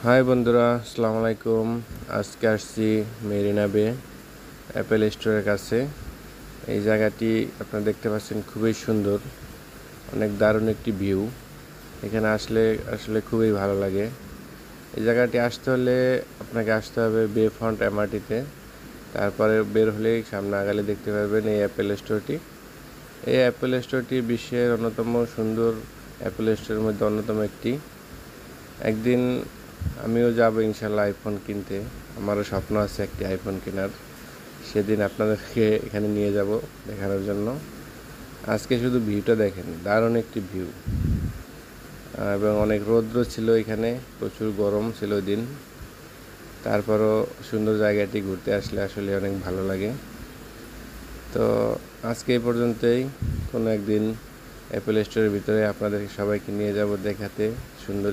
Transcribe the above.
High বন্ধুরা, আসসালামু আলাইকুম। আজকে আসছি মেরিনা বে অ্যাপেল স্টোরের কাছে। এই জায়গাটি আপনারা দেখতে পাচ্ছেন, খুবই সুন্দর, অনেক দারুণ একটি ভিউ। এখানে আসলে আসলে খুবই ভালো লাগে। এই জায়গাটি আসতে হলে আপনাকে আসতে হবে বে ফ্রন্ট এমআরটিতে। তারপরে বের হলেই সামনে আগালে দেখতে পাবেন এই অ্যাপেল স্টোরটি। এই অ্যাপেল স্টোরটি বিশ্বের অন্যতম সুন্দর অ্যাপেল স্টোরের মধ্যে অন্যতম একটি। একদিন আমিও যাব ইনশাল্লাহ আইফোন কিনতে। আমারও স্বপ্ন আছে একটি আইফোন কেনার। সেদিন আপনাদেরকে এখানে নিয়ে যাব দেখানোর জন্য। আজকে শুধু ভিউটা দেখেন, দারুণ একটি ভিউ। এবং অনেক রৌদ্র ছিল এখানে, প্রচুর গরম ছিল ওই দিন। তারপরও সুন্দর জায়গাটি ঘুরতে আসলে আসলে অনেক ভালো লাগে। তো আজকে এই পর্যন্তই। কোনো একদিন অ্যাপেল স্টোরের ভিতরে আপনাদের সবাইকে নিয়ে যাব দেখাতে সুন্দর